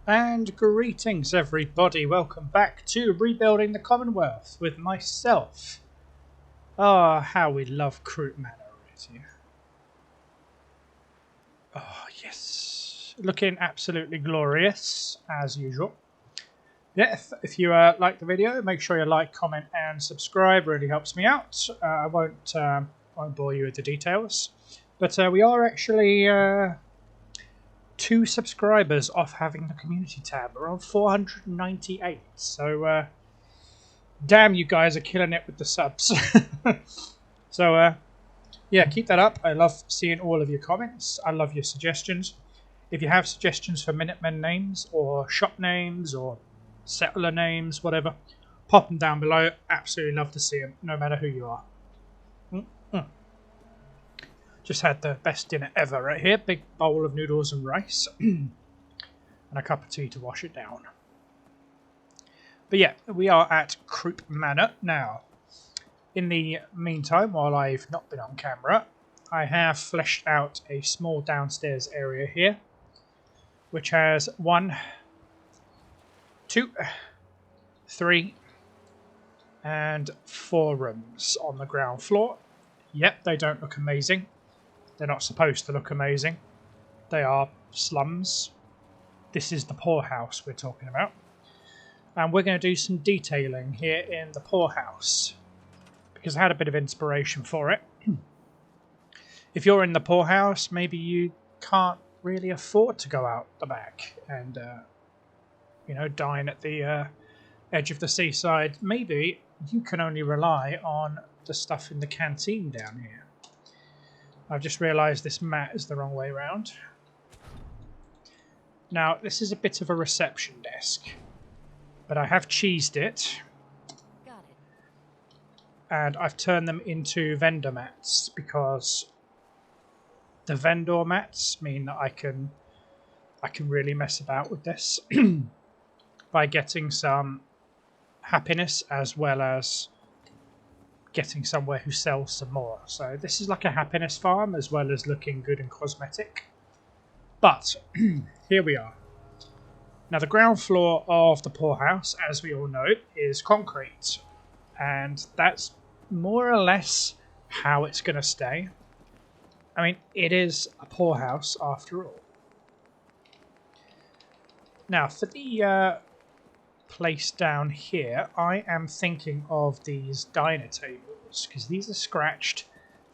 And greetings everybody, welcome back to Rebuilding the Commonwealth with myself. Ah, how we love Croup Manor right here. Oh yes, looking absolutely glorious as usual. Yeah, if you like the video, make sure you like, comment and subscribe, really helps me out. I won't bore you with the details. But we are actually 2 subscribers off having the community tab. We're on 498, so damn, you guys are killing it with the subs. So yeah, keep that up. I love seeing all of your comments. I love your suggestions. If you have suggestions for Minutemen names or shop names or settler names, whatever, pop them down below. Absolutely love to see them, no matter who you are. Just had the best dinner ever right here. Big bowl of noodles and rice. And a cup of tea to wash it down. But yeah, we are at Croup Manor now. In the meantime, while I've not been on camera, I have fleshed out a small downstairs area here, which has 1, 2, 3, and 4 rooms on the ground floor. Yep, they don't look amazing. They're not supposed to look amazing. They are slums. This is the poorhouse we're talking about. And we're going to do some detailing here in the poorhouse, because I had a bit of inspiration for it. If you're in the poorhouse, maybe you can't really afford to go out the back and dine at the edge of the seaside. Maybe you can only rely on the stuff in the canteen down here. I've just realised this mat is the wrong way around. Now, this is a bit of a reception desk, but I have cheesed it. Got it. And I've turned them into vendor mats because the vendor mats mean that I can really mess about with this by getting some happiness as well as getting somewhere who sells some more. So this is like a happiness farm as well as looking good and cosmetic. But here we are. Now the ground floor of the poorhouse, as we all know, is concrete. And that's more or less how it's going to stay. I mean, it is a poorhouse after all. Now, for the place down here, I am thinking of these diner tables, because these are scratched,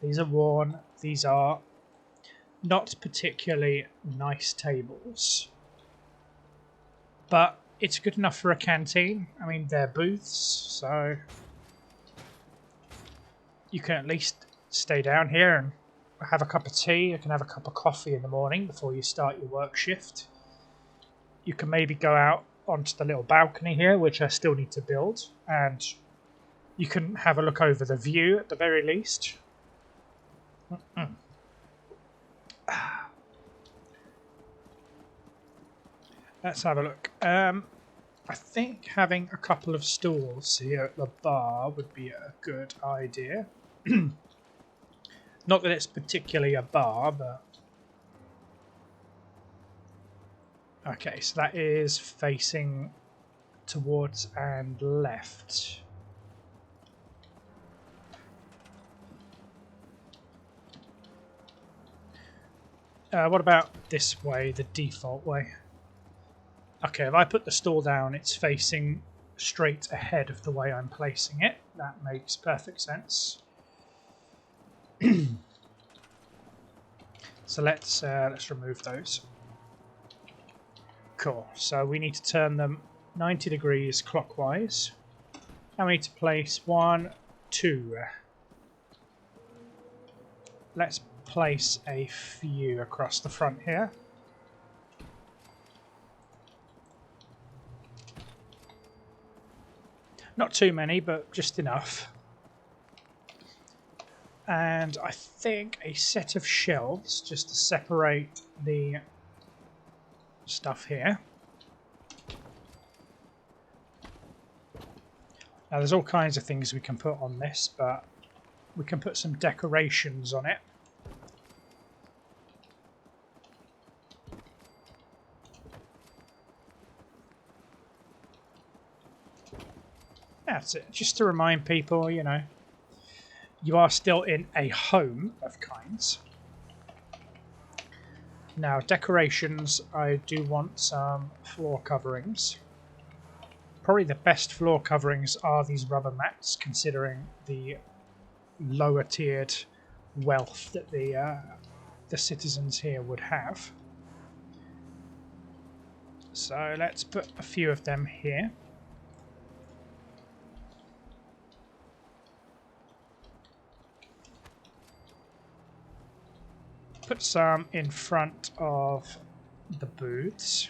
these are worn, these are not particularly nice tables. But it's good enough for a canteen. I mean, they're booths, so you can at least stay down here and have a cup of tea. You can have a cup of coffee in the morning before you start your work shift. You can maybe go out onto the little balcony here, which I still need to build, and you can have a look over the view at the very least. Let's have a look. I think having a couple of stools here at the bar would be a good idea. Not that it's particularly a bar, but... Okay, so that is facing towards and left. What about this way, the default way? Okay, if I put the stool down, it's facing straight ahead of the way I'm placing it. That makes perfect sense. So let's remove those. Cool. So we need to turn them 90 degrees clockwise. And we need to place 1, 2. Let's place a few across the front here. Not too many, but just enough. And I think a set of shelves just to separate the stuff here. Now there's all kinds of things we can put on this, but we can put some decorations on it. That's it. Just to remind people, you know, you are still in a home of kinds. Now, decorations, I do want some floor coverings. Probably the best floor coverings are these rubber mats, considering the lower tiered wealth that the citizens here would have. So let's put a few of them here. Put some in front of the booths.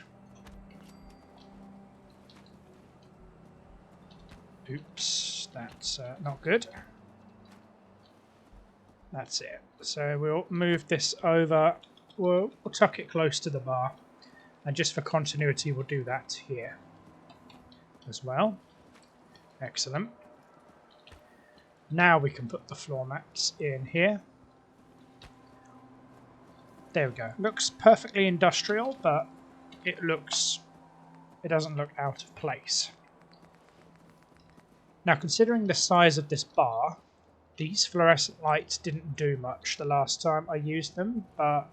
Oops, that's not good. That's it. So we'll move this over. We'll tuck it close to the bar. And just for continuity, we'll do that here as well. Excellent. Now we can put the floor mats in here. There we go. Looks perfectly industrial, but it doesn't look out of place. Now, considering the size of this bar, these fluorescent lights didn't do much the last time I used them, but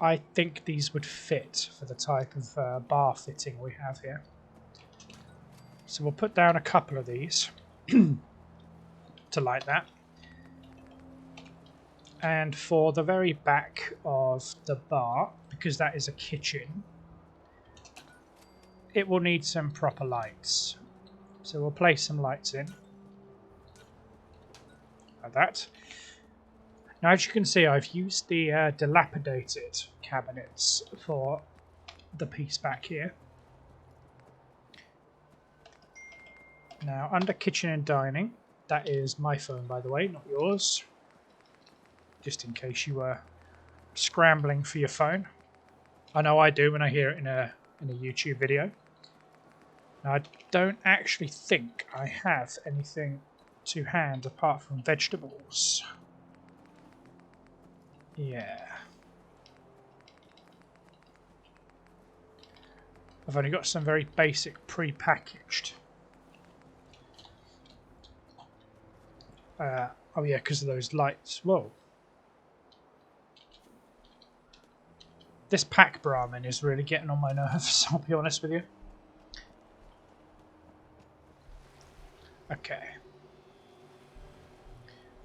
I think these would fit for the type of bar fitting we have here. So we'll put down a couple of these to light that. And for the very back of the bar, because that is a kitchen, it will need some proper lights. So we'll place some lights in. Like that. Now, as you can see, I've used the dilapidated cabinets for the piece back here. Now, under kitchen and dining, that is my phone, by the way, not yours. Just in case you were scrambling for your phone. I know I do when I hear it in a YouTube video. Now, I don't actually think I have anything to hand apart from vegetables. Yeah. I've only got some very basic pre-packaged. Oh yeah, because of those lights. Whoa. This pack Brahmin is really getting on my nerves, I'll be honest with you. Okay.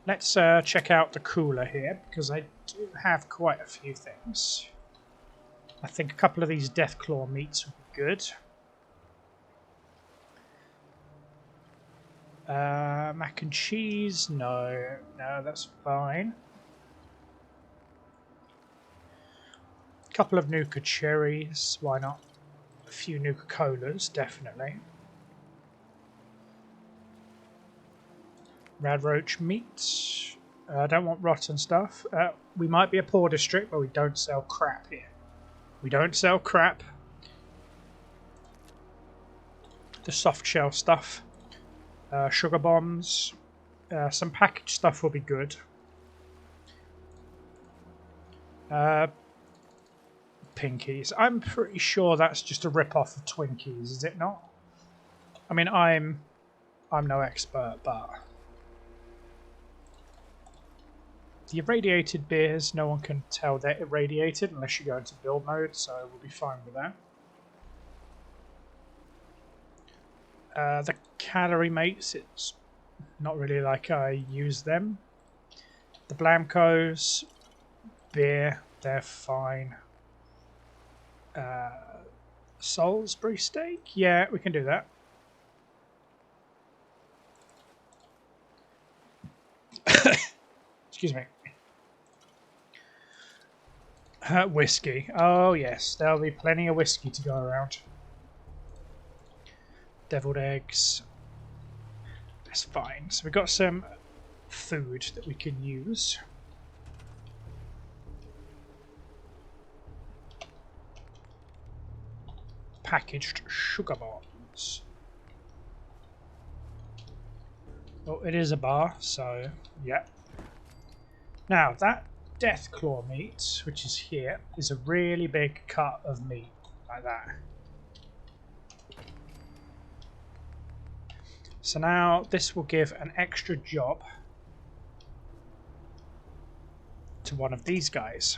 Let's check out the cooler here, because I do have quite a few things. I think a couple of these Deathclaw meats would be good. Mac and cheese? No, that's fine. A couple of Nuka cherries, why not? A few Nuka colas, definitely. Radroach meat. I don't want rotten stuff. We might be a poor district, but we don't sell crap here. We don't sell crap. The soft shell stuff. Sugar bombs. Some packaged stuff will be good. Pinkies. I'm pretty sure that's just a rip-off of Twinkies, is it not? I mean, I'm no expert, but the irradiated beers, no one can tell they're irradiated unless you go into build mode, so we'll be fine with that. The calorie mates, it's not really like I use them. The Blamcos, beer, they're fine. Salisbury steak? Yeah, we can do that. Excuse me. Whiskey. Oh yes, there'll be plenty of whiskey to go around. Deviled eggs. That's fine. So we've got some food that we can use. Packaged sugar bombs. Oh, it is a bar, so yeah. Now that Deathclaw meat, which is here, is a really big cut of meat, like that. So now this will give an extra job to one of these guys,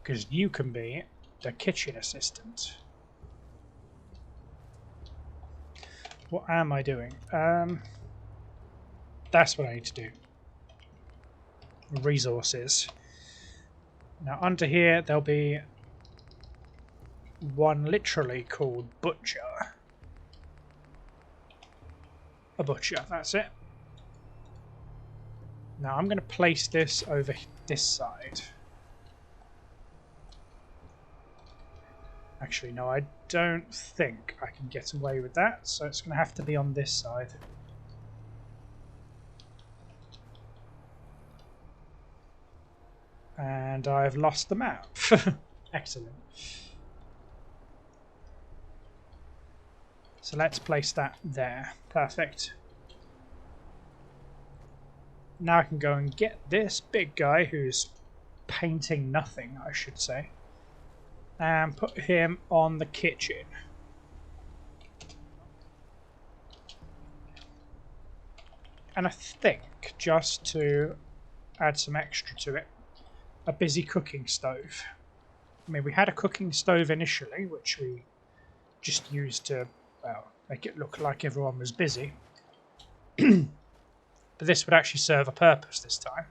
because you can be the kitchen assistant. What am I doing? That's what I need to do. Resources. Now under here there'll be one literally called Butcher. A butcher, that's it. Now I'm going to place this over this side. Actually, no, I don't think I can get away with that, so it's going to have to be on this side. And I've lost the map. Excellent. So let's place that there. Perfect. Now I can go and get this big guy who's painting nothing, I should say, and put him on the kitchen. And I think, just to add some extra to it, a busy cooking stove. I mean, we had a cooking stove initially, which we just used to, well, make it look like everyone was busy. But this would actually serve a purpose this time.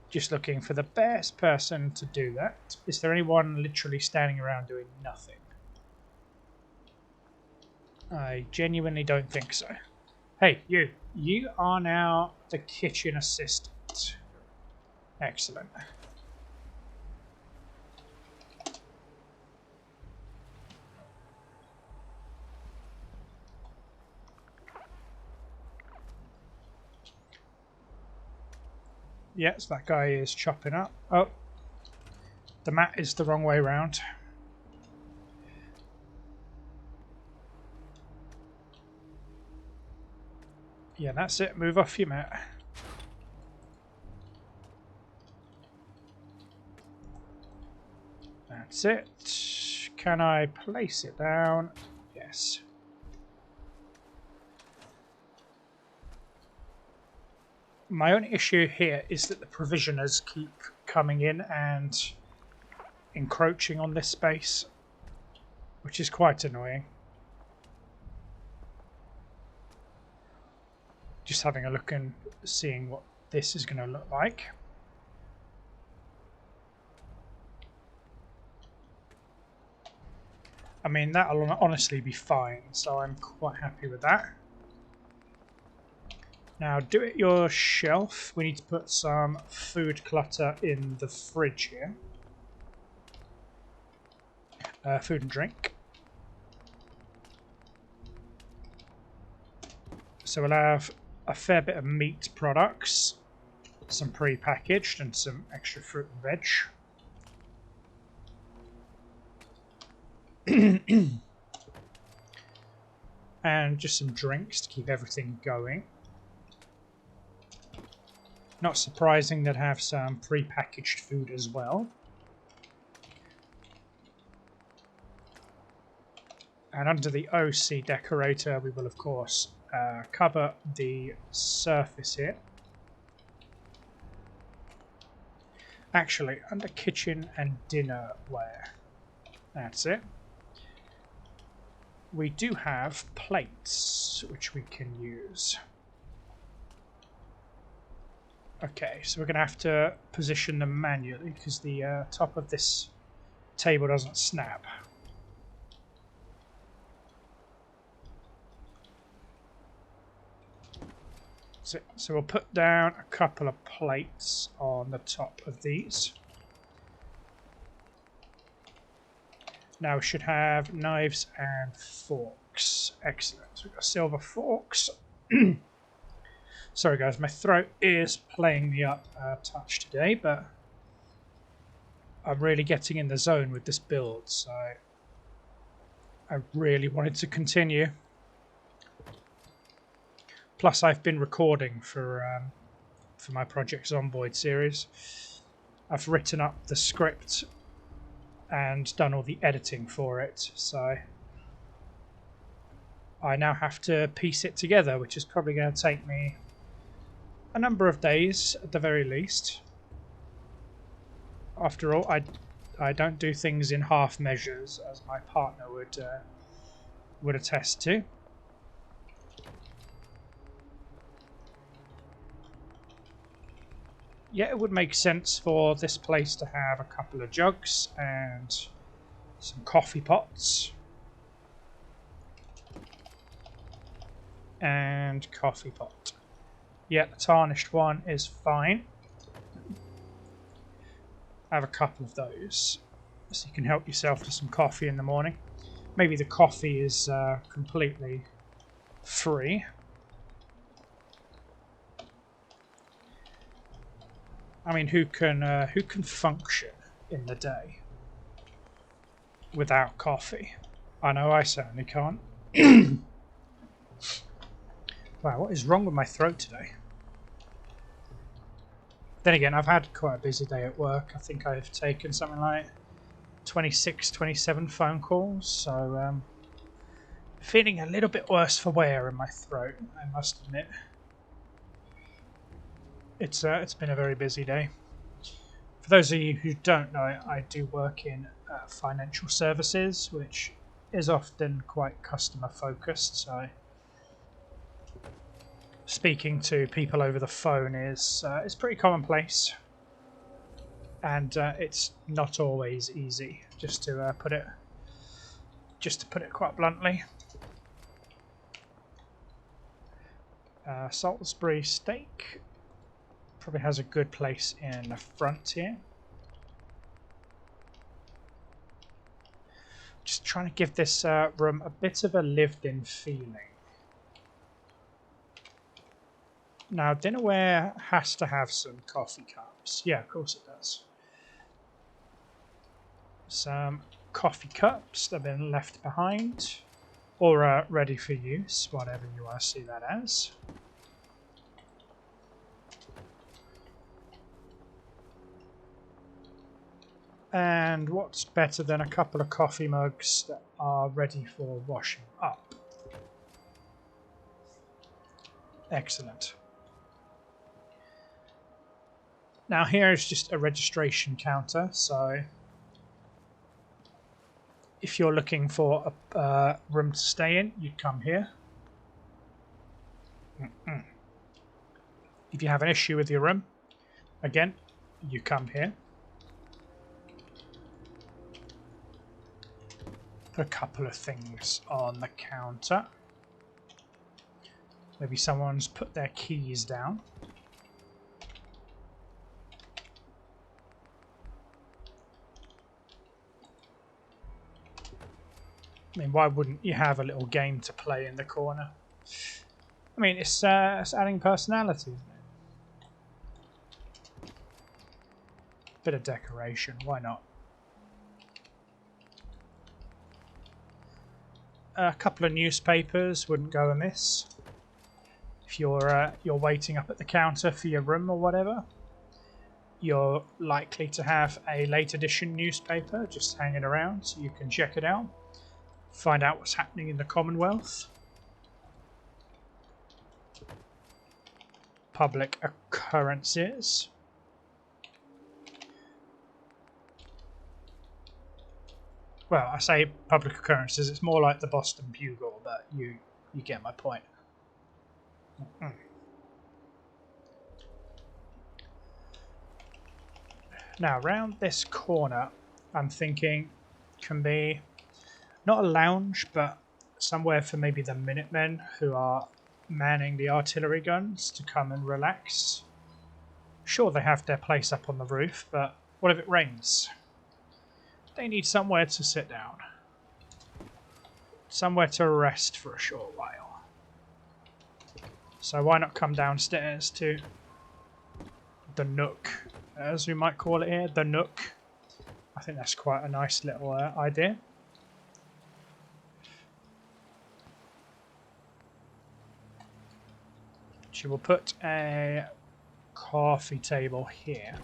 Just looking for the best person to do that. Is there anyone literally standing around doing nothing? I genuinely don't think so. Hey, you. You are now the kitchen assistant. Excellent. Yes, that guy is chopping up. Oh, the mat is the wrong way round. Yeah, that's it. Move off your mat. That's it. Can I place it down? Yes. My only issue here is that the provisioners keep coming in and encroaching on this space, which is quite annoying. Just having a look and seeing what this is going to look like. I mean, that'll honestly be fine, so I'm quite happy with that. Now, do it yourself. We need to put some food clutter in the fridge here. Food and drink. So we'll have a fair bit of meat products, some pre-packaged, and some extra fruit and veg. And just some drinks to keep everything going. Not surprising that have some pre-packaged food as well. And under the OC decorator, we will of course cover the surface here. Actually, under kitchen and dinnerware, that's it. We do have plates which we can use. Okay, so we're going to have to position them manually because the top of this table doesn't snap. So we'll put down a couple of plates on the top of these. Now we should have knives and forks. Excellent. So we've got silver forks. Sorry guys, my throat is playing me up a touch today, but I'm really getting in the zone with this build, so I really wanted to continue. Plus I've been recording for my Project Zomboid series. I've written up the script and done all the editing for it, so I now have to piece it together, which is probably going to take me a number of days at the very least. After all, I don't do things in half measures, as my partner would attest to. Yeah, it would make sense for this place to have a couple of jugs and some coffee pots. And coffee pot. Yeah, the tarnished one is fine. Have a couple of those so you can help yourself to some coffee in the morning. Maybe the coffee is completely free. I mean, who can function in the day without coffee? I know I certainly can't. Wow, what is wrong with my throat today? Then again, I've had quite a busy day at work. I think I've taken something like 26, 27 phone calls, so feeling a little bit worse for wear in my throat, I must admit. It's been a very busy day. For those of you who don't know, I do work in financial services, which is often quite customer focused, so speaking to people over the phone is pretty commonplace, and it's not always easy. Just to put it quite bluntly. Salisbury steak probably has a good place in the front here. Just trying to give this room a bit of a lived-in feeling. Now, dinnerware has to have some coffee cups. Yeah, of course it does. Some coffee cups that have been left behind, or ready for use, whatever you want to see that as. And what's better than a couple of coffee mugs that are ready for washing up? Excellent. Now here is just a registration counter, so if you're looking for a room to stay in, you'd come here. If you have an issue with your room, again, you come here. Put a couple of things on the counter. Maybe someone's put their keys down. I mean, why wouldn't you have a little game to play in the corner? I mean, it's adding personality, isn't it? Bit of decoration, why not? A couple of newspapers wouldn't go amiss if you're waiting up at the counter for your room or whatever. You're likely to have a late edition newspaper just hanging around, so you can check it out. Find out what's happening in the Commonwealth. Public occurrences. Well, I say public occurrences, it's more like the Boston Bugle, but you get my point. Now, around this corner, I'm thinking can be not a lounge, but somewhere for maybe the Minutemen who are manning the artillery guns to come and relax. Sure, they have their place up on the roof, but what if it rains? They need somewhere to sit down. Somewhere to rest for a short while. So why not come downstairs to the nook, as we might call it here, the nook. I think that's quite a nice little idea. She will put a coffee table here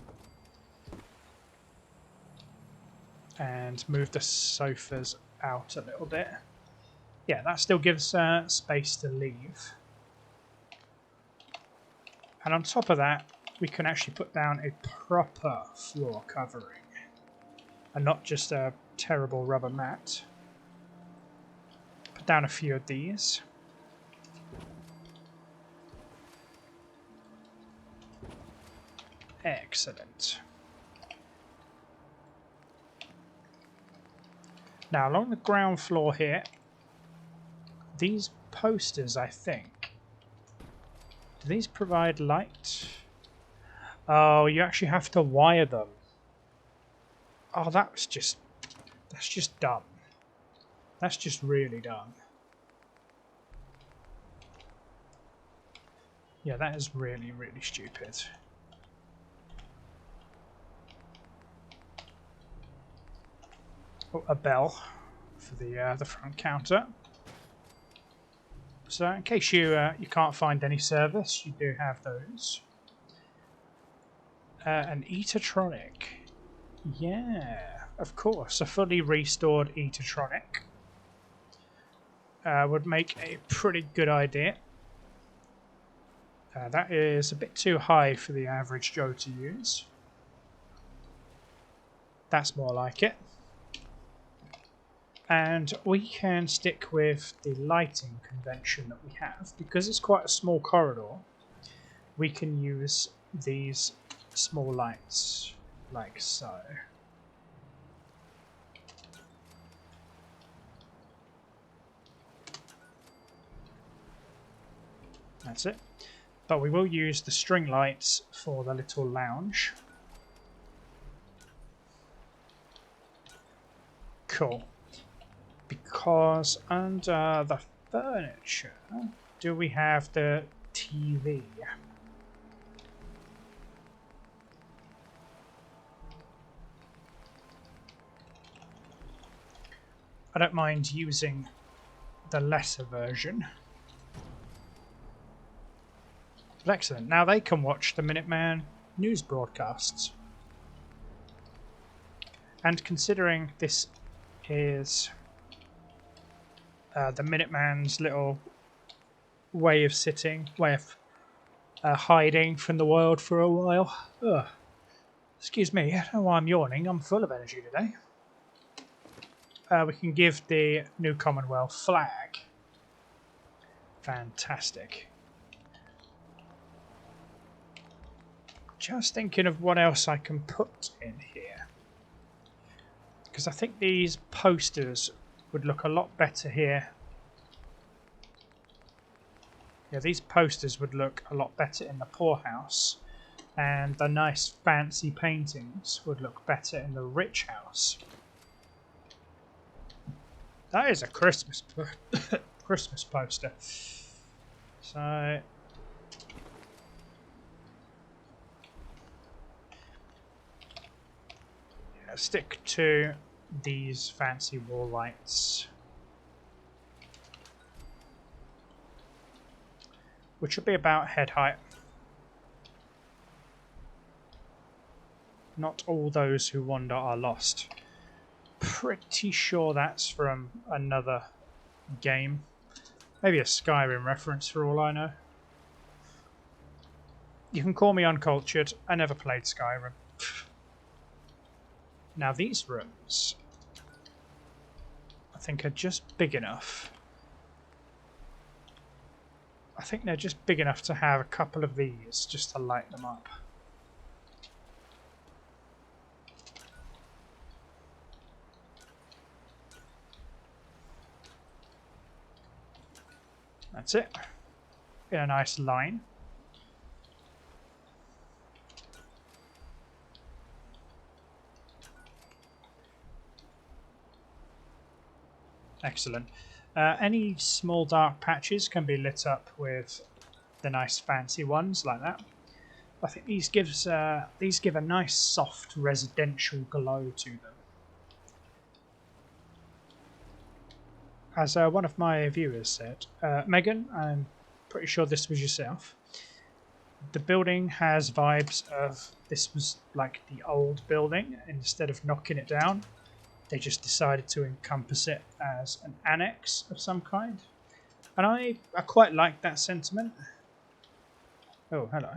and move the sofas out a little bit. Yeah, that still gives space to leave. And on top of that, we can actually put down a proper floor covering and not just a terrible rubber mat. Put down a few of these. Excellent. Now along the ground floor here, these posters, I think, do these provide light? Oh, you actually have to wire them. Oh, that's just dumb. That's just really dumb. Yeah, that is really, really stupid. Oh, a bell for the front counter. So in case you can't find any service, you do have those. An Eatertronic. Yeah, of course. A fully restored Eatertronic would make a pretty good idea. That is a bit too high for the average Joe to use. That's more like it. And we can stick with the lighting convention that we have. Because it's quite a small corridor, we can use these small lights like so. That's it. But we will use the string lights for the little lounge. Cool. Because under the furniture, do we have the TV? I don't mind using the lesser version. Excellent. Now they can watch the Minuteman news broadcasts. And considering this is the Minuteman's little way of hiding from the world for a while. Ugh. Excuse me, I don't know why I'm yawning. I'm full of energy today. We can give the new Commonwealth flag. Fantastic. Just thinking of what else I can put in here. Because I think these posters would look a lot better here. Yeah, these posters would look a lot better in the poorhouse. And the nice fancy paintings would look better in the rich house. That is a Christmas Christmas poster. So yeah, stick to these fancy wall lights, which will be about head height. Not all those who wander are lost. Pretty sure that's from another game. Maybe a Skyrim reference for all I know. You can call me uncultured. I never played Skyrim. Now these rooms, I think, are just big enough. I think they're just big enough to have a couple of these just to light them up. That's it. In a nice line. Excellent. Any small dark patches can be lit up with the nice fancy ones like that. I think these give a nice soft residential glow to them. As one of my viewers said, Megan, I'm pretty sure this was yourself. The building has vibes of this was like the old building instead of knocking it down. They just decided to encompass it as an annex of some kind. And I quite like that sentiment. Oh, hello.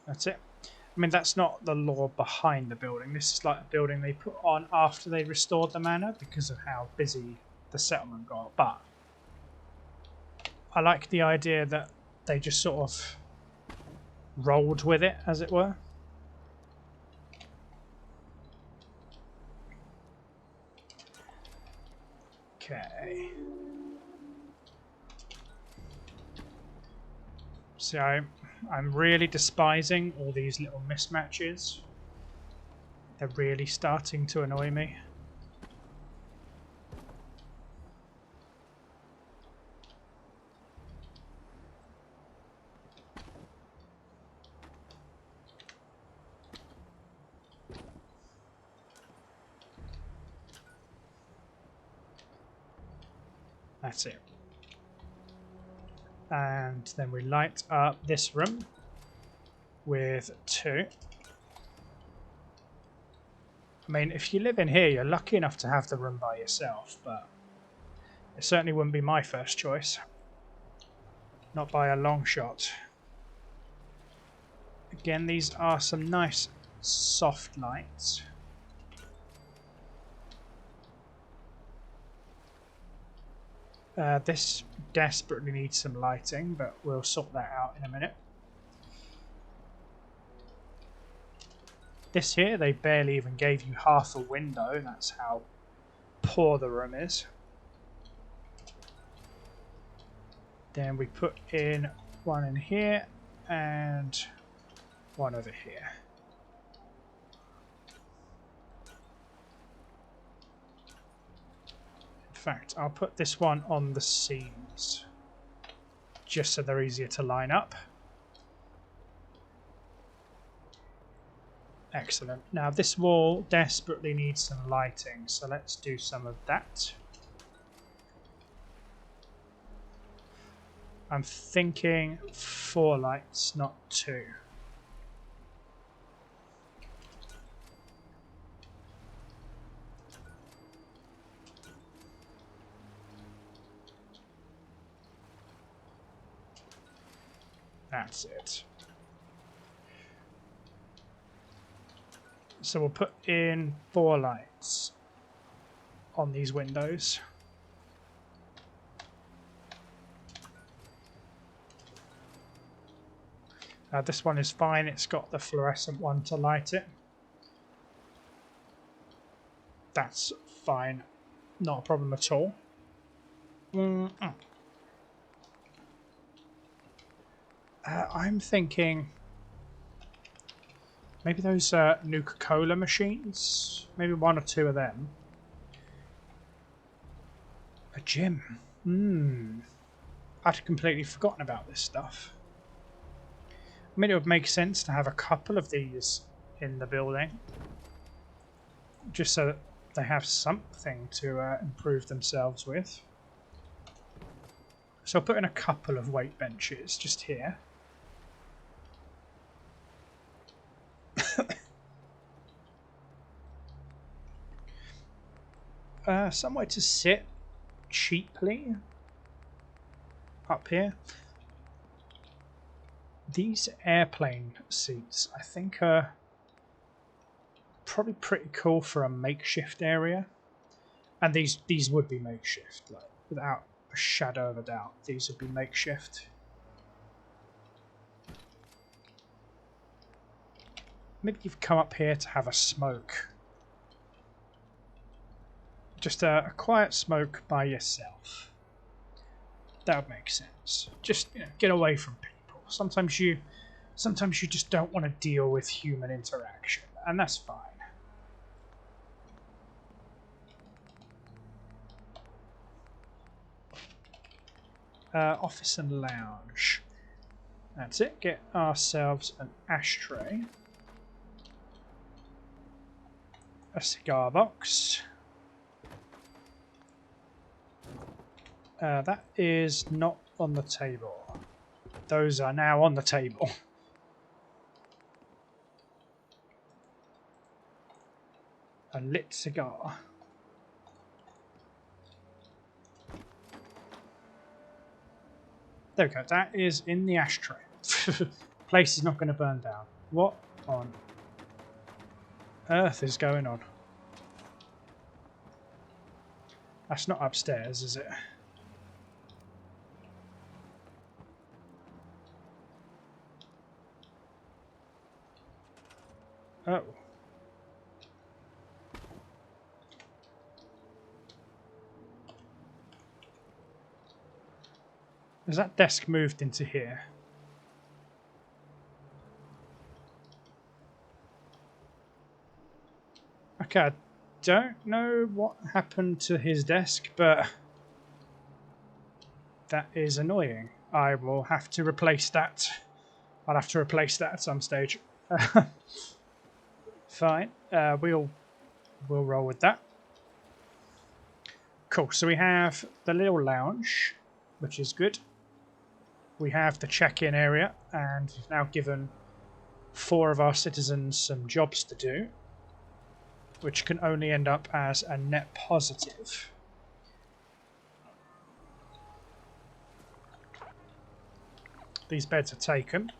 That's it. I mean, that's not the lore behind the building. This is like a building they put on after they restored the manor because of how busy the settlement got. But I like the idea that they just sort of rolled with it, as it were. Okay. So I'm really despising all these little mismatches. They're really starting to annoy me. That's it. And then we light up this room with 2. I mean, if you live in here, you're lucky enough to have the room by yourself, but it certainly wouldn't be my first choice. Not by a long shot. Again, these are some nice soft lights. This desperately needs some lighting, but we'll sort that out in a minute. This here, they barely even gave you half a window. That's how poor the room is. Then we put in one in here and one over here. In fact, I'll put this one on the seams just so they're easier to line up. Excellent. Now this wall desperately needs some lighting, so let's do some of that. I'm thinking 4 lights, not 2. That's it. So we'll put in 4 lights on these windows. This one is fine, it's got the fluorescent one to light it. That's fine, not a problem at all. I'm thinking maybe those Nuka Cola machines, maybe 1 or 2 of them. A gym. I'd completely forgotten about this stuff. I mean, it would make sense to have a couple of these in the building, just so that they have something to improve themselves with. So I'll put in a couple of weight benches just here. Somewhere to sit cheaply up here. These airplane seats, I think, are probably pretty cool for a makeshift area. And these would be makeshift, like, without a shadow of a doubt. These would be makeshift. Maybe you've come up here to have a smoke. Just a quiet smoke by yourself. That would make sense. Just, you know, get away from people. Sometimes you just don't want to deal with human interaction, and that's fine. Office and lounge. That's it. Get ourselves an ashtray, a cigar box. That is not on the table. Those are now on the table. a lit cigar. There we go. That is in the ashtray. Place is not going to burn down. What on earth is going on? That's not upstairs, is it? Oh. Has that desk moved into here? Okay, I don't know what happened to his desk, but that is annoying. I will have to replace that. I'll have to replace that at some stage. Fine. We'll roll with that. Cool. So we have the little lounge, which is good. We have the check-in area, and we've now given 4 of our citizens some jobs to do, which can only end up as a net positive. These beds are taken.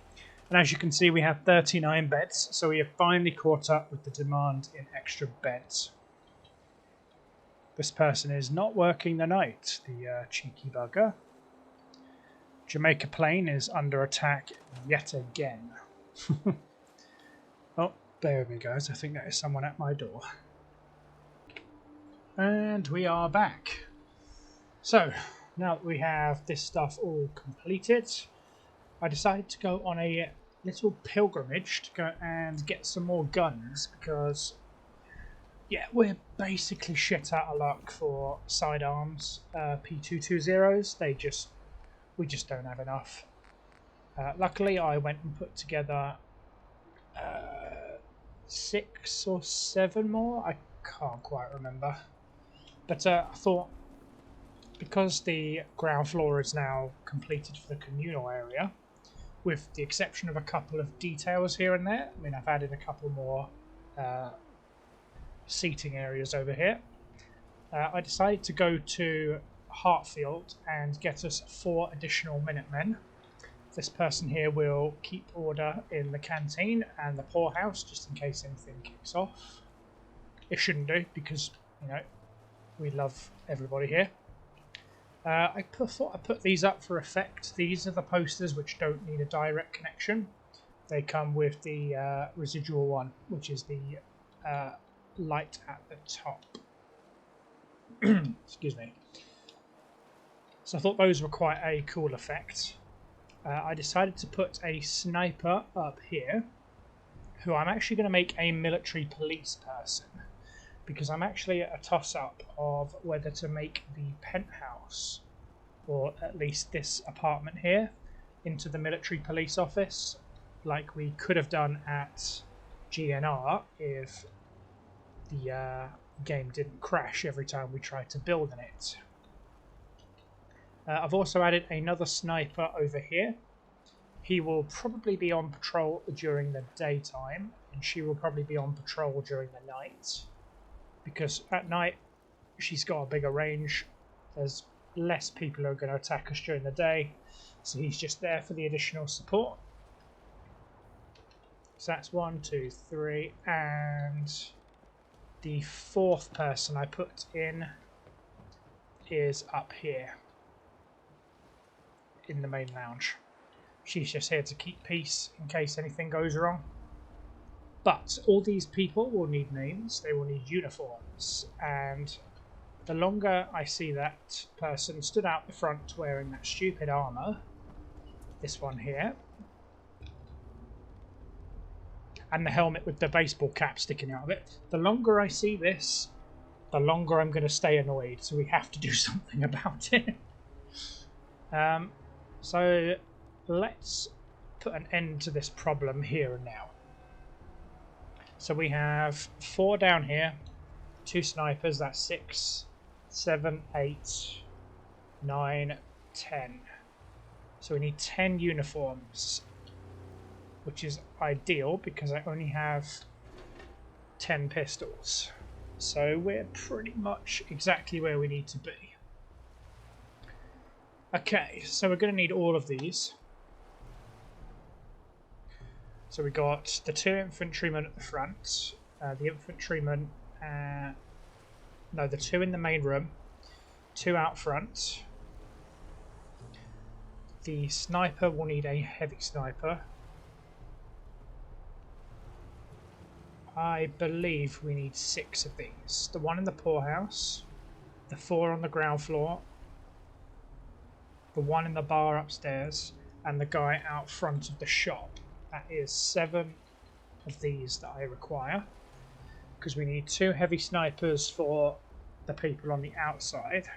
And as you can see, we have 39 beds, so we have finally caught up with the demand in extra beds. This person is not working the night, the cheeky bugger. Jamaica Plain is under attack yet again. Oh, bear with me, guys. I think that is someone at my door. And we are back. So, now that we have this stuff all completed, I decided to go on a little pilgrimage to go and get some more guns because, yeah, we're basically shit out of luck for sidearms. P220s, we just don't have enough. Luckily, I went and put together 6 or 7 more. I can't quite remember. But I thought, because the ground floor is now completed for the communal area, with the exception of a couple of details here and there, I mean, I've added a couple more seating areas over here, I decided to go to Hartfield and get us 4 additional Minutemen. This person here will keep order in the canteen and the poorhouse, just in case anything kicks off. It shouldn't do, because, you know, we love everybody here. I thought I'd put these up for effect. These are the posters which don't need a direct connection. They come with the residual one, which is the light at the top. Excuse me. So I thought those were quite a cool effect. I decided to put a sniper up here, who I'm actually going to make a military police person, because I'm actually at a toss-up of whether to make the penthouse, or at least this apartment here, into the military police office, like we could have done at GNR if the game didn't crash every time we tried to build in it. I've also added another sniper over here. He will probably be on patrol during the daytime, and she will probably be on patrol during the night, because at night she's got a bigger range. There's less people who are going to attack us during the day, so he's just there for the additional support. So that's 1, 2, 3, and the 4th person I put in is up here in the main lounge. She's just here to keep peace in case anything goes wrong. But all these people will need names, they will need uniforms, and the longer I see that person stood out the front wearing that stupid armour, this one here, and the helmet with the baseball cap sticking out of it, the longer I see this, the longer I'm going to stay annoyed, so we have to do something about it. So let's put an end to this problem here and now. So we have 4 down here, 2 snipers, that's 6, 7, 8, 9, 10. So we need 10 uniforms, which is ideal because I only have 10 pistols. So we're pretty much exactly where we need to be. Okay, so we're going to need all of these. So we got the 2 infantrymen at the front, the infantrymen, no, the 2 in the main room, 2 out front. The sniper will need a heavy sniper. I believe we need 6 of these. The 1 in the poorhouse, the 4 on the ground floor, the 1 in the bar upstairs, and the guy out front of the shop. That is 7 of these that I require, because we need 2 heavy snipers for the people on the outside.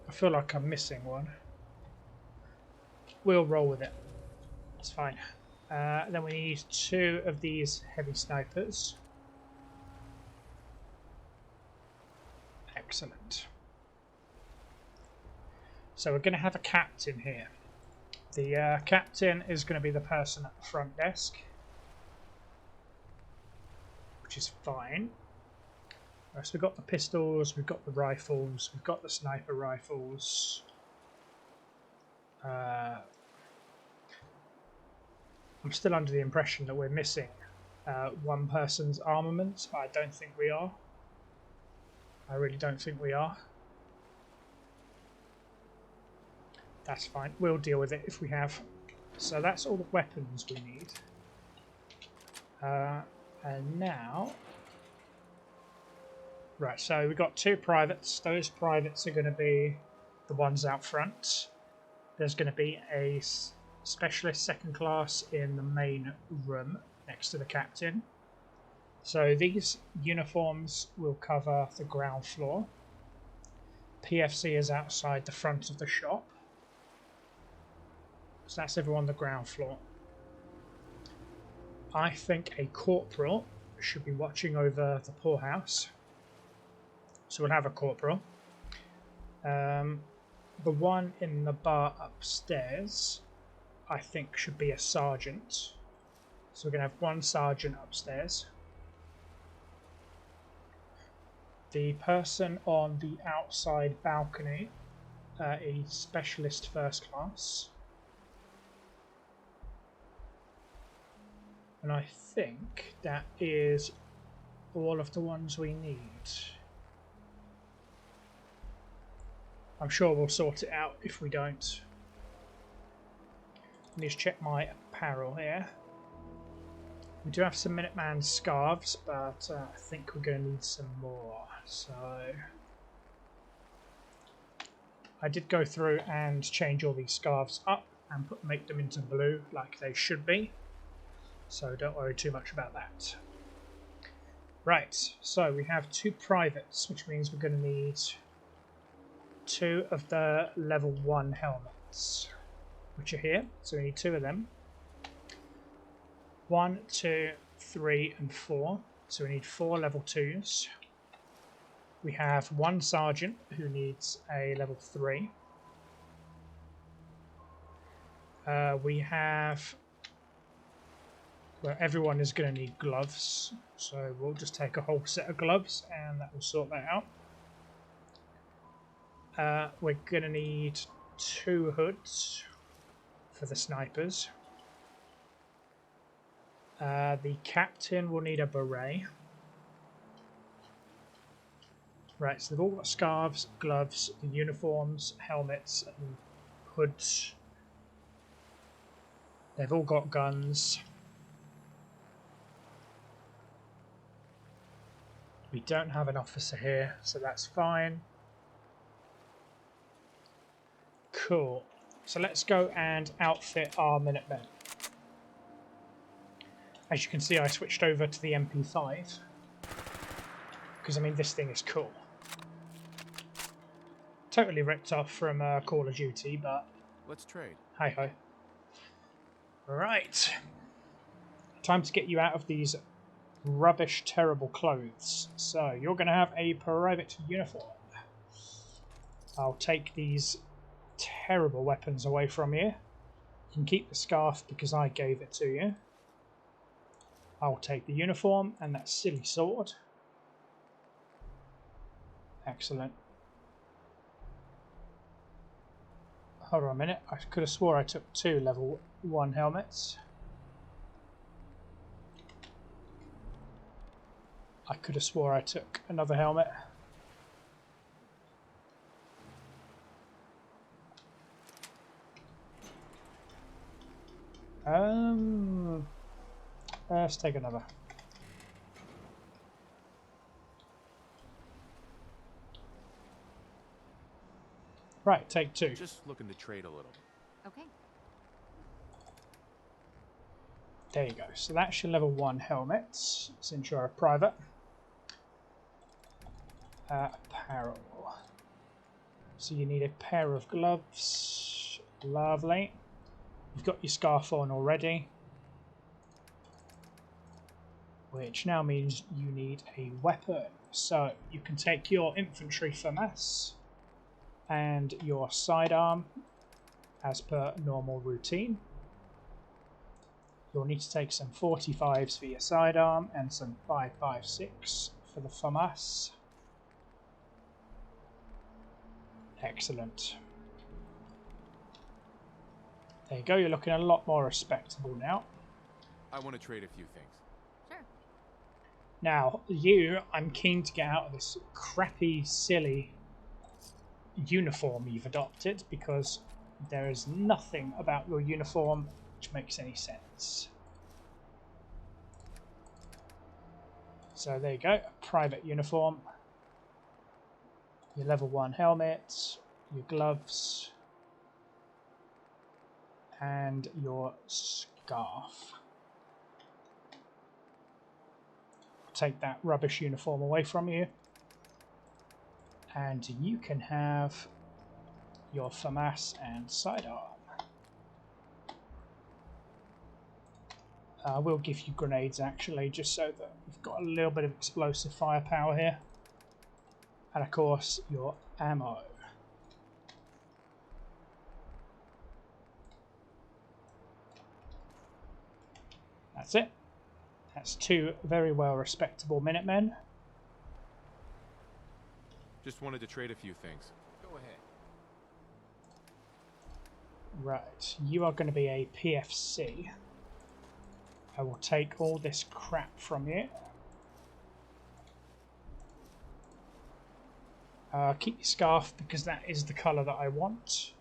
I feel like I'm missing one. We'll roll with it. It's fine. Then we need 2 of these heavy snipers. Excellent. So we're going to have a captain here. The captain is going to be the person at the front desk, which is fine. So we've got the pistols, we've got the rifles, we've got the sniper rifles. I'm still under the impression that we're missing one person's armaments. I don't think we are. I really don't think we are. That's fine. We'll deal with it if we have. So that's all the weapons we need. And now... Right, so we've got 2 privates. Those privates are going to be the ones out front. There's going to be a specialist second class in the main room next to the captain. So these uniforms will cover the ground floor. PFC is outside the front of the shop. So that's everyone on the ground floor. I think a corporal should be watching over the poorhouse. So we'll have a corporal. The one in the bar upstairs, I think, should be a sergeant. So we're going to have 1 sergeant upstairs. The person on the outside balcony, a specialist first class. And I think that is all of the ones we need. I'm sure we'll sort it out if we don't. I need to check my apparel here. We do have some Minuteman scarves, but I think we're going to need some more. So I did go through and change all these scarves up and make them into blue like they should be. So don't worry too much about that. Right, so we have 2 privates, which means we're going to need 2 of the level 1 helmets, which are here. So we need 2 of them. 1, 2, 3, and 4. So we need 4 level 2s. We have 1 sergeant who needs a level 3. We have... Well, everyone is going to need gloves, so we'll just take a whole set of gloves and that will sort that out. We're going to need 2 hoods for the snipers. The captain will need a beret. Right, so they've all got scarves, gloves, uniforms, helmets, and hoods. They've all got guns. We don't have an officer here, so that's fine. Cool. So let's go and outfit our Minutemen. As you can see, I switched over to the MP5. Because, I mean, this thing is cool. Totally ripped off from Call of Duty, but... Let's trade. Hi-ho. Right. Time to get you out of these rubbish, terrible clothes. So, you're going to have a private uniform. I'll take these terrible weapons away from you. You can keep the scarf because I gave it to you. I'll take the uniform and that silly sword. Excellent. Hold on a minute, I could have swore I took 2 level 1 helmets. I could have swore I took another helmet. Let's take another. Right, take 2. Just looking to trade a little. Okay. There you go. So that's your level 1 helmets, since you're a private. Apparel. So you need a pair of gloves. Lovely. You've got your scarf on already, which now means you need a weapon. So you can take your infantry FAMAS and your sidearm as per normal routine. You'll need to take some 45s for your sidearm and some 5.56 for the FAMAS. Excellent. There you go, you're looking a lot more respectable now. I want to trade a few things. Sure. Now, I'm keen to get out of this crappy, silly uniform you've adopted, because there is nothing about your uniform which makes any sense. So there you go, a private uniform, your level 1 helmet, your gloves, and your scarf. Take that rubbish uniform away from you, and you can have your FAMAS and sidearm. I will give you grenades actually, just so that you've got a little bit of explosive firepower here. And of course, your ammo. That's it. That's 2 very well respectable Minutemen. Just wanted to trade a few things. Go ahead. Right, you are going to be a PFC. I will take all this crap from you. Keep your scarf because that is the colour that I want.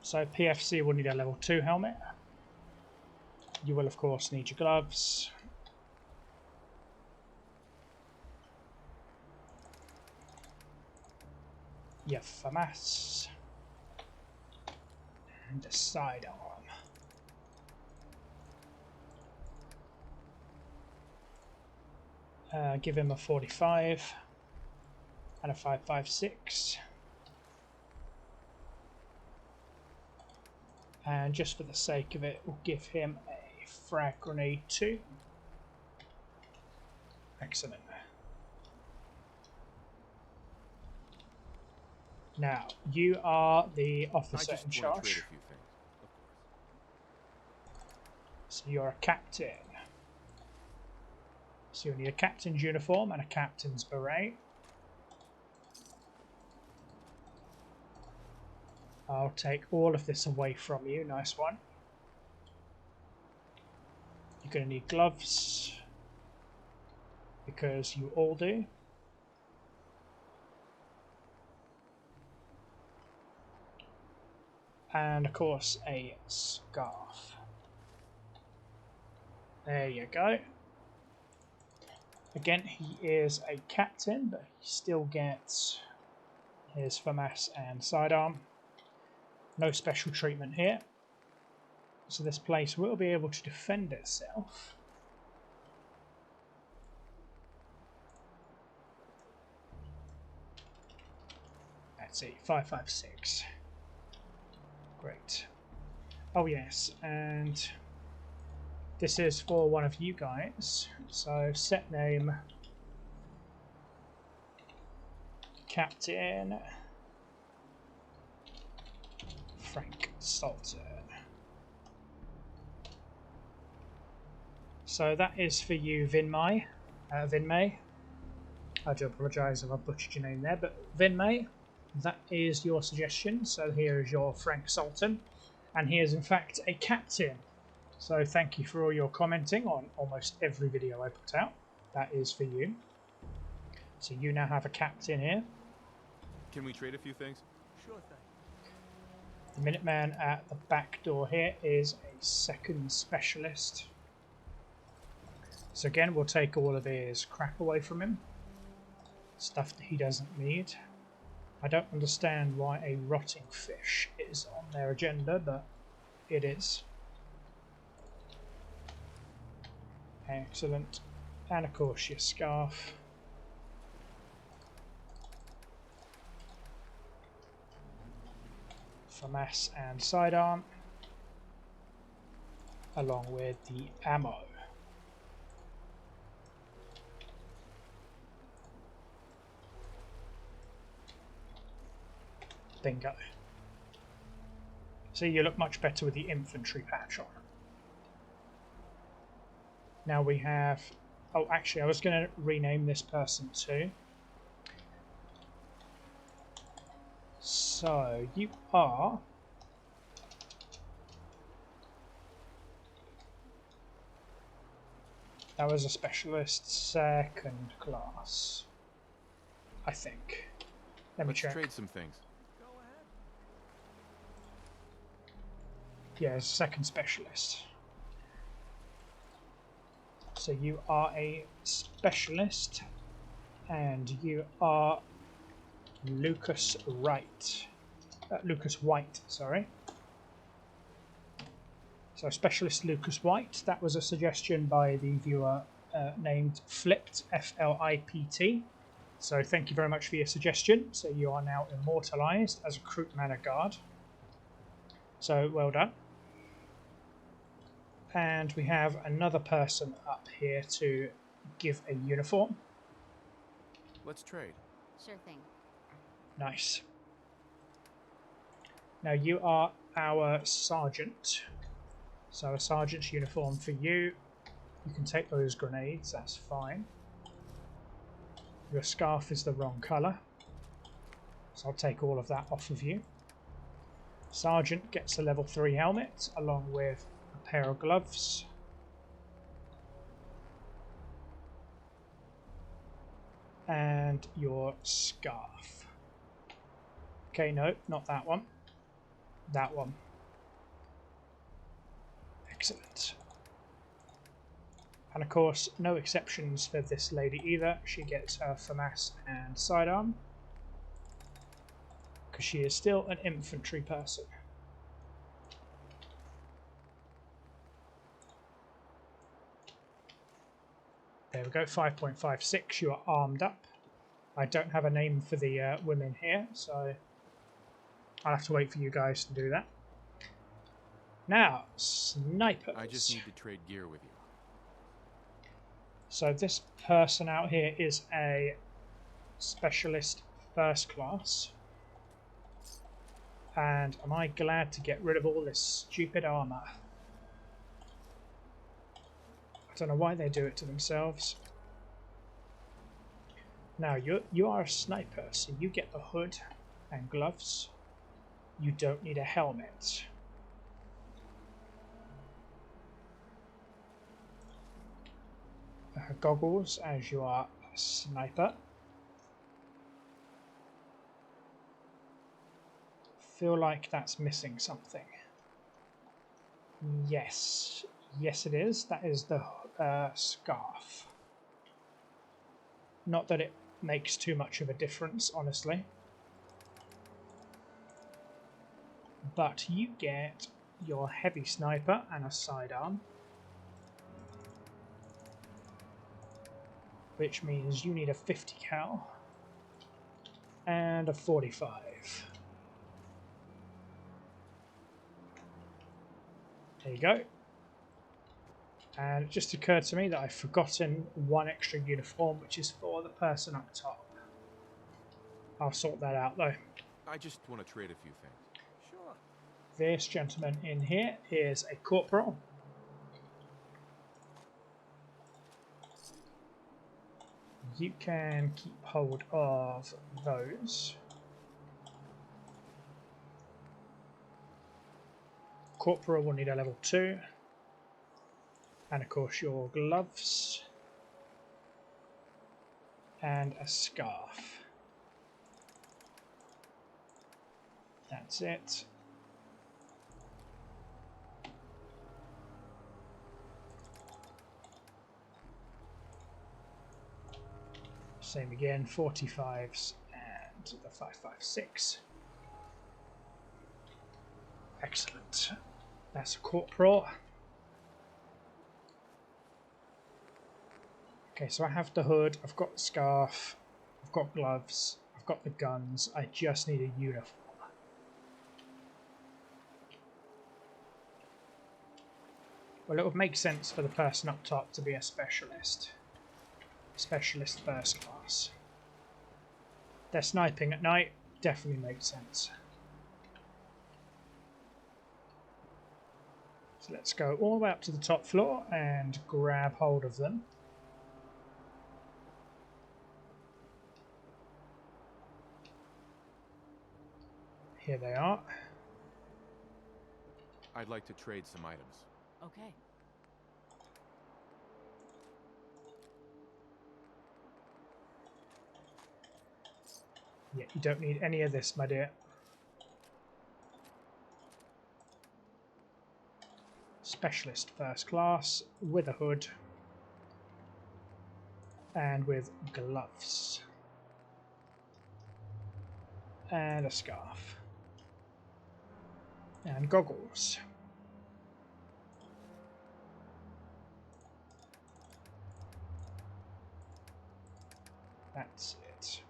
So PFC will need a level 2 helmet. You will of course need your gloves. Your FAMAS. And a sidearm. Give him a 45 and a 5.56. And just for the sake of it, we'll give him a frag grenade too. Excellent. Now, you are the officer in charge. So you're a captain. So you'll need a captain's uniform and a captain's beret. I'll take all of this away from you. Nice one. You're going to need gloves, because you all do. And of course a scarf. There you go. Again, he is a captain, but he still gets his FAMAS and sidearm. No special treatment here. So this place will be able to defend itself. Let's see, 5.56. Great. Oh yes, and this is for one of you guys. So set name Captain Frank Salton. So that is for you, Vinmay. I do apologise if I butchered your name there, but Vinmay, that is your suggestion. So here is your Frank Sultan, and he is in fact a captain. So thank you for all your commenting on almost every video I put out. That is for you. So you now have a captain here. Can we trade a few things? Sure thing. The Minuteman at the back door here is a second specialist. So again, we'll take all of his crap away from him. Stuff that he doesn't need. I don't understand why a rotting fish is on their agenda, but it is. Excellent. And of course your scarf. FAMAS and sidearm, along with the ammo. Bingo. See, you look much better with the infantry patch on. Now we have... Oh, actually, I was going to rename this person too. So, you are... That was a specialist second class, I think. Let me Let's check. trade some things. Go ahead. Yeah, second specialist. So you are a specialist, and you are Lucas White, sorry. So specialist Lucas White. That was a suggestion by the viewer named Flipped, F-L-I-P-T. So thank you very much for your suggestion. So you are now immortalised as a Croup Manor Guard. So well done. And we have another person up here to give a uniform. Let's trade. Sure thing. Nice. Now you are our sergeant. So a sergeant's uniform for you. You can take those grenades, that's fine. Your scarf is the wrong colour, so I'll take all of that off of you. Sergeant gets a level 3 helmet along with a pair of gloves. And your scarf. Okay, no, not that one. That one. Excellent. And of course, no exceptions for this lady either. She gets her FAMAS and sidearm, because she is still an infantry person. There we go, 5.56, you are armed up. I don't have a name for the women here, so I'll have to wait for you guys to do that. Now, snipers. I just need to trade gear with you. So this person out here is a specialist first class. And am I glad to get rid of all this stupid armour? I don't know why they do it to themselves. Now, you are a sniper, so you get the hood and gloves. You don't need a helmet. Goggles, as you are a sniper. Feel like that's missing something. Yes, yes it is. That is the scarf. Not that it makes too much of a difference, honestly. But you get your heavy sniper and a sidearm, which means you need a 50 cal and a 45. There you go. And it just occurred to me that I've forgotten one extra uniform, which is for the person up top. I'll sort that out though. I just want to trade a few things. Sure. This gentleman in here is a corporal. you can keep hold of those. Corporal will need a level 2. And of course your gloves. And a scarf. That's it. Same again, 45s and the 556. Excellent. That's a corporal. Okay, so I have the hood, I've got the scarf, I've got gloves, I've got the guns, I just need a uniform. Well, it would make sense for the person up top to be a specialist. Specialist first class. They're sniping at night, definitely makes sense. So let's go all the way up to the top floor and grab hold of them. Here they are. I'd like to trade some items. Okay. Yeah, you don't need any of this, my dear. Specialist first class with a hood and with gloves and a scarf and goggles. That's it.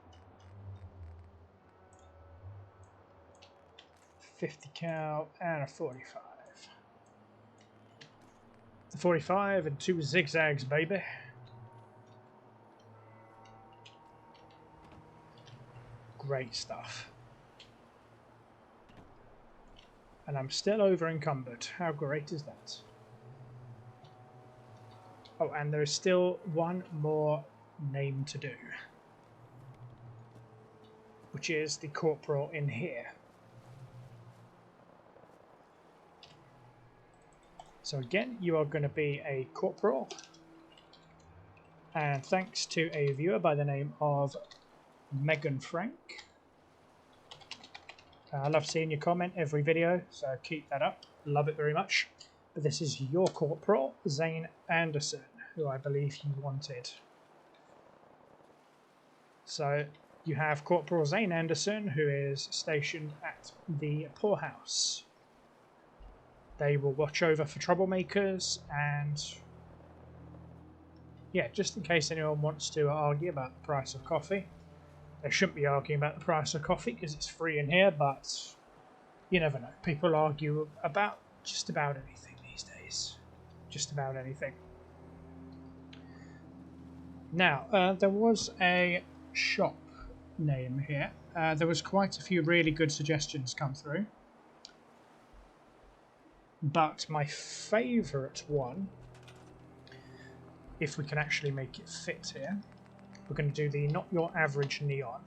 50 cal and a 45. The 45 and 2 zigzags, baby. Great stuff. And I'm still over encumbered. How great is that? Oh, and there is still one more name to do, which is the corporal in here. So again, you are going to be a corporal, and thanks to a viewer by the name of Megan Frank. I love seeing your comment every video, so keep that up. Love it very much. But this is your corporal, Zane Anderson, who I believe you wanted. So you have Corporal Zane Anderson, who is stationed at the poorhouse. They will watch over for troublemakers, and yeah, just in case anyone wants to argue about the price of coffee. They shouldn't be arguing about the price of coffee because it's free in here, but you never know. People argue about just about anything these days. Just about anything. Now, there was a shop name here. There was quite a few really good suggestions come through. But my favourite one, if we can actually make it fit here, we're going to do the not your average neon.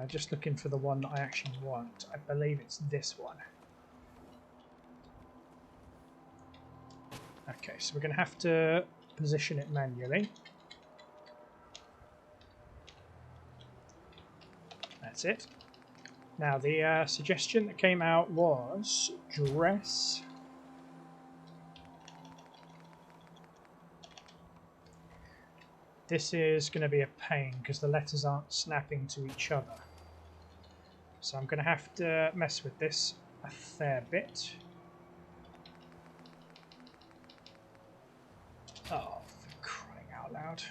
Just looking for the one that I actually want. I believe it's this one. Okay, so we're going to have to position it manually. That's it. Now, the suggestion that came out was dress. This is going to be a pain because the letters aren't snapping to each other. So I'm going to have to mess with this a fair bit. Oh, for crying out loud.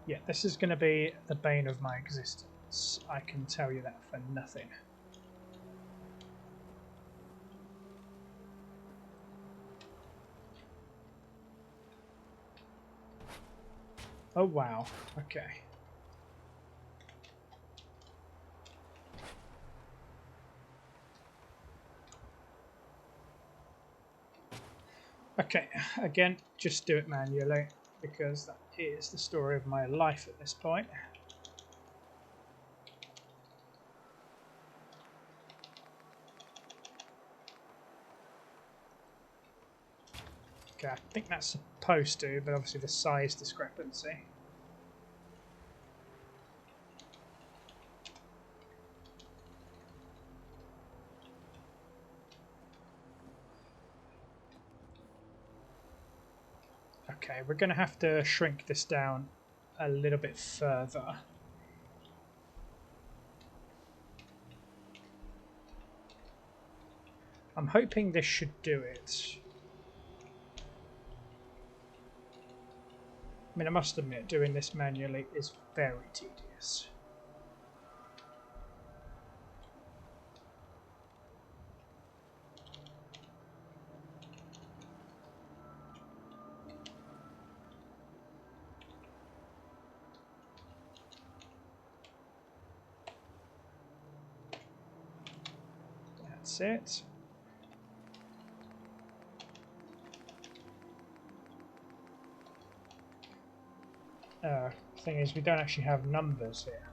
Yeah, this is going to be the bane of my existence. I can tell you that for nothing. Oh wow, okay. Okay, again, just do it manually because that is the story of my life at this point. Okay, I think that's supposed to, but obviously the size discrepancy. Okay, we're going to have to shrink this down a little bit further. I'm hoping this should do it. I mean, I must admit, doing this manually is very tedious. That's it. Thing is, we don't actually have numbers here.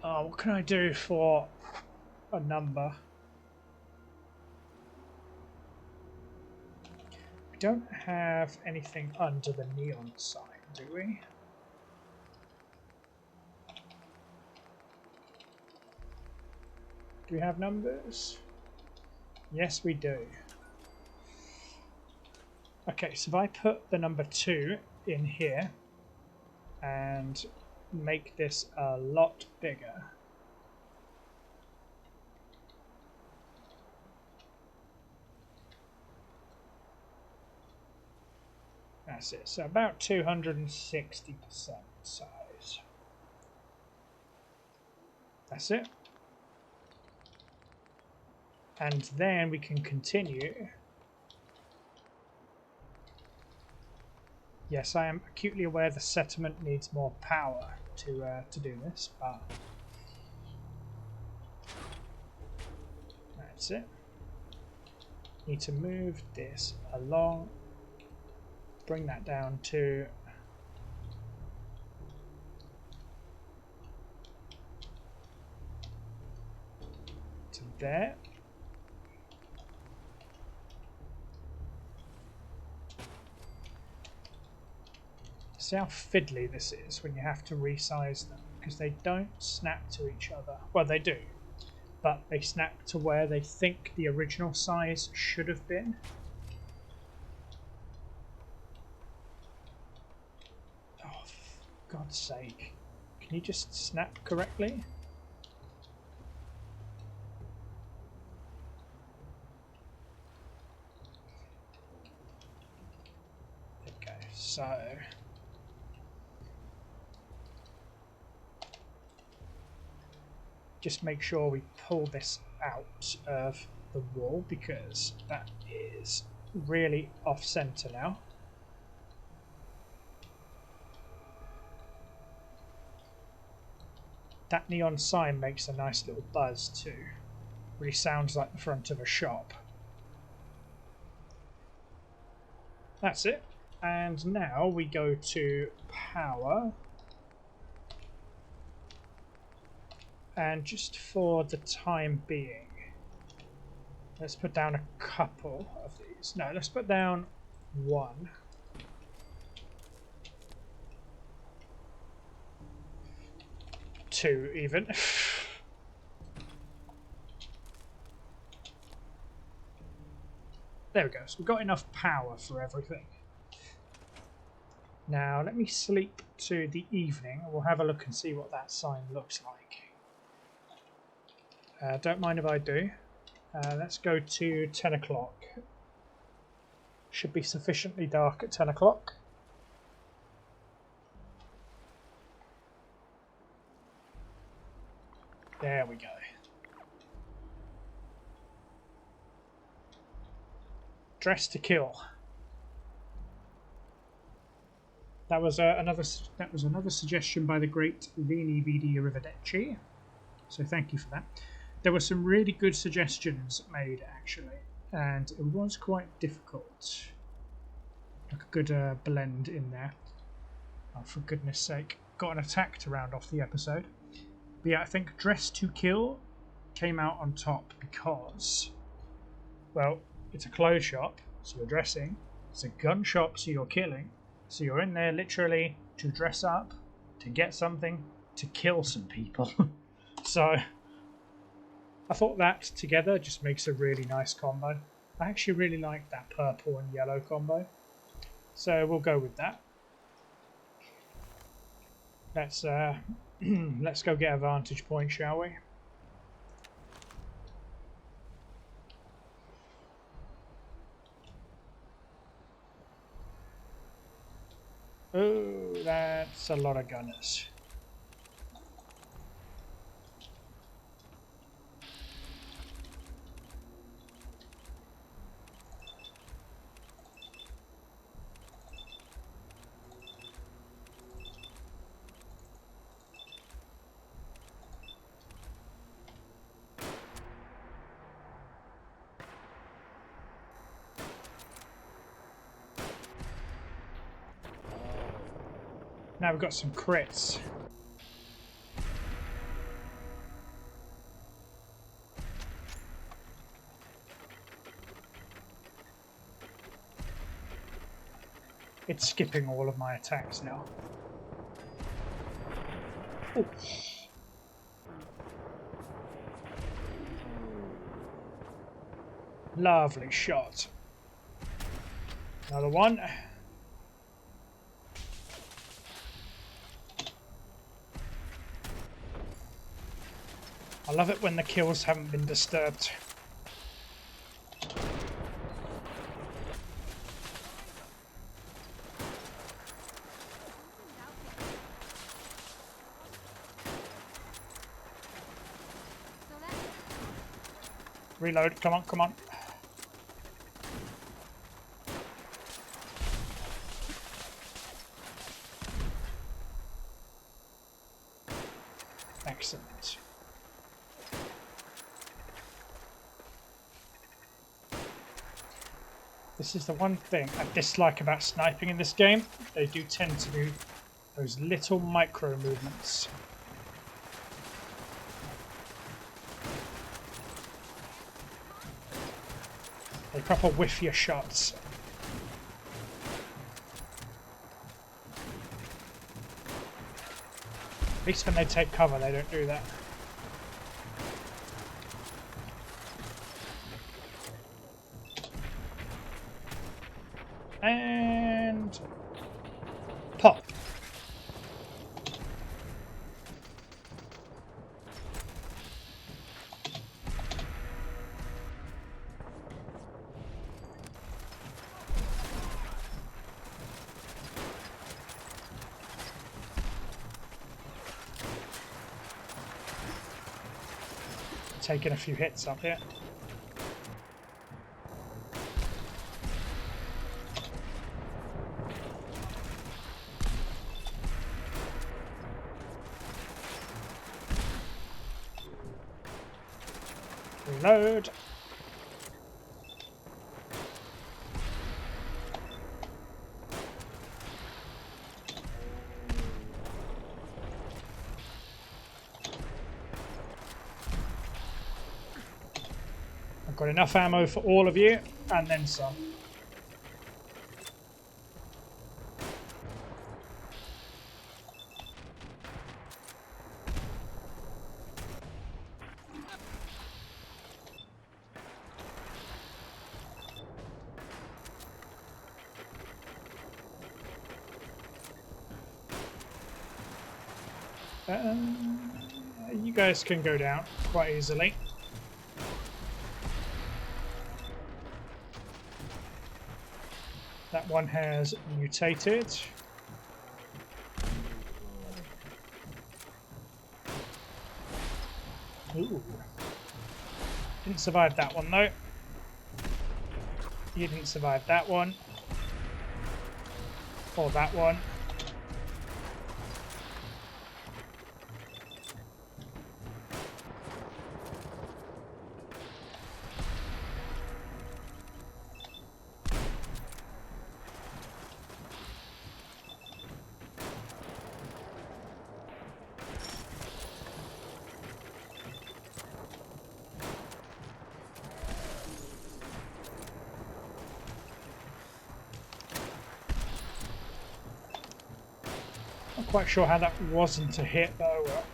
Oh, what can I do for a number? We don't have anything under the neon sign, do we? Do we have numbers? Yes, we do. Okay, so if I put the number 2 in here and make this a lot bigger. That's it, so about 260% size. That's it. And then we can continue. Yes, I am acutely aware the settlement needs more power to do this, but that's it. Need to move this along, bring that down to there. See how fiddly this is when you have to resize them, because they don't snap to each other. Well, they do, but they snap to where they think the original size should have been. Oh, for God's sake. Can you just snap correctly? Okay, so just make sure we pull this out of the wall because that is really off center now. That neon sign makes a nice little buzz too. Really sounds like the front of a shop. That's it. And now we go to power. And just for the time being, let's put down a couple of these. No, let's put down one. Two even. There we go. So we've got enough power for everything. Now let me sleep to the evening. We'll have a look and see what that sign looks like. Don't mind if I do. Let's go to 10 o'clock. Should be sufficiently dark at 10 o'clock. There we go. Dress to kill. That was another suggestion by the great Vini Vidi Arrivederci. So thank you for that. There were some really good suggestions made actually, and it was quite difficult. Like a good blend in there. Oh, for goodness sake, got an attack to round off the episode. But yeah, I think Dress to Kill came out on top because, well, it's a clothes shop, so you're dressing. It's a gun shop, so you're killing. So you're in there literally to dress up, to get something, to kill some people. So I thought that together just makes a really nice combo. I actually really like that purple and yellow combo. So we'll go with that. Let's let's go get a vantage point, shall we? Oh, that's a lot of gunners. Now we've got some crits. It's skipping all of my attacks now. Ooh. Lovely shot. Another one. I love it when the kills haven't been disturbed. Reload, come on, come on. Excellent. This is the one thing I dislike about sniping in this game. They do tend to do those little micro movements. They proper whiff your shots. At least when they take cover, they don't do that. And pop. Taking a few hits up here. Reload. I've got enough ammo for all of you, and then some. You guys can go down quite easily. That one has mutated. Ooh. Didn't survive that one though. You didn't survive that one. Or that one. quite sure how that wasn't a hit, though. Well.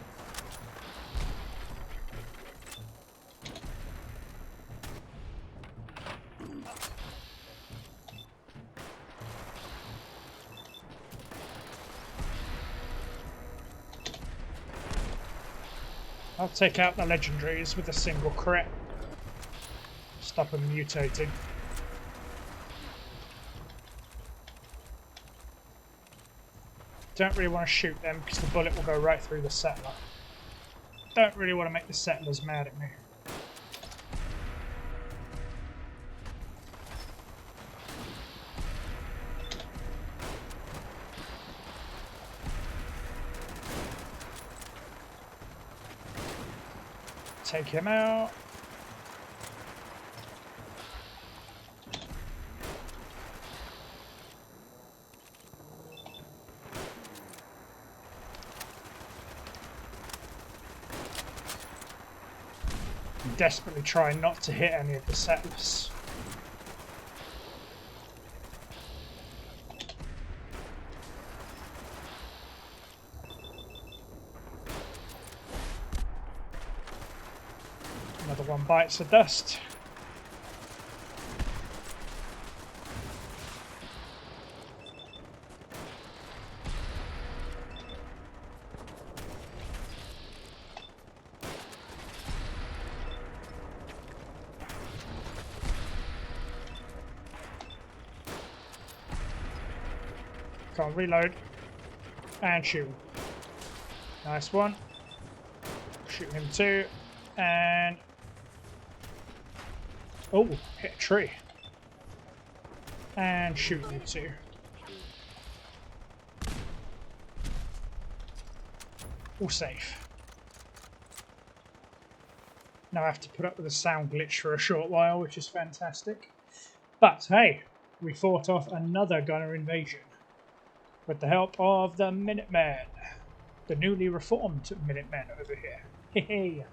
I'll take out the legendaries with a single crit. Stop them mutating. Don't really want to shoot them because the bullet will go right through the settler. Don't really want to make the settlers mad at me. Take him out. I'm desperately trying not to hit any of the settlers. Another one bites the dust. Can't reload. And shoot. Nice one. Shoot him too. And oh, hit a tree. And shoot you too. All safe. Now I have to put up with a sound glitch for a short while, which is fantastic. But hey, we fought off another gunner invasion with the help of the Minutemen. The newly reformed Minutemen over here. Hey.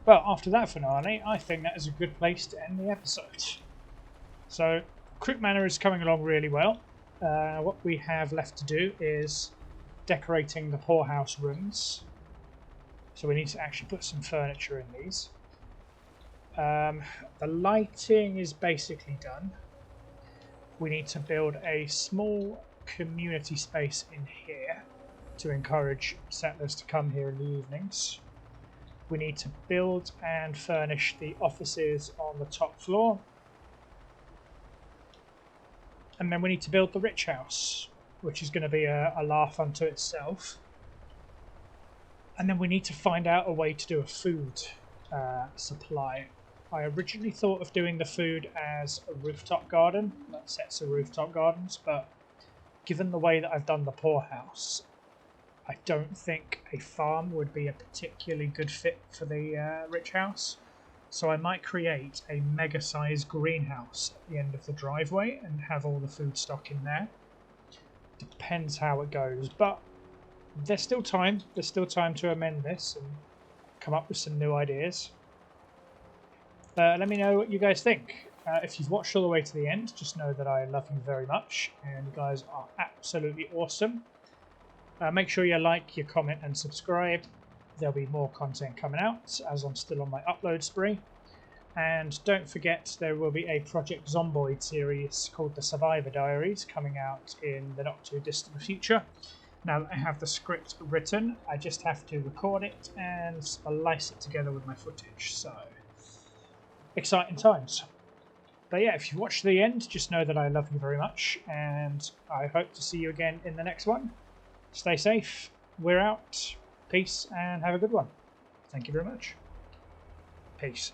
Well, after that finale, I think that is a good place to end the episode. So, Crook Manor is coming along really well. What we have left to do is decorating the poorhouse rooms. So we need to actually put some furniture in these. The lighting is basically done. We need to build a small community space in here to encourage settlers to come here in the evenings. We need to build and furnish the offices on the top floor. And then we need to build the rich house, which is going to be a laugh unto itself. And then we need to find out a way to do a food supply. I originally thought of doing the food as a rooftop garden, like sets of rooftop gardens, but given the way that I've done the poorhouse, I don't think a farm would be a particularly good fit for the rich house. So I might create a mega-sized greenhouse at the end of the driveway and have all the food stock in there. Depends how it goes, but there's still time. There's still time to amend this and come up with some new ideas. Let me know what you guys think. If you've watched all the way to the end, just know that I love you very much and you guys are absolutely awesome. Make sure you like, you comment and subscribe. There'll be more content coming out as I'm still on my upload spree. And don't forget there will be a Project Zomboid series called The Survivor Diaries coming out in the not too distant future. Now that I have the script written, I just have to record it and splice it together with my footage. So, exciting times. But yeah, if you watch to the end, just know that I love you very much and I hope to see you again in the next one. Stay safe, we're out, peace, and have a good one. Thank you very much. Peace.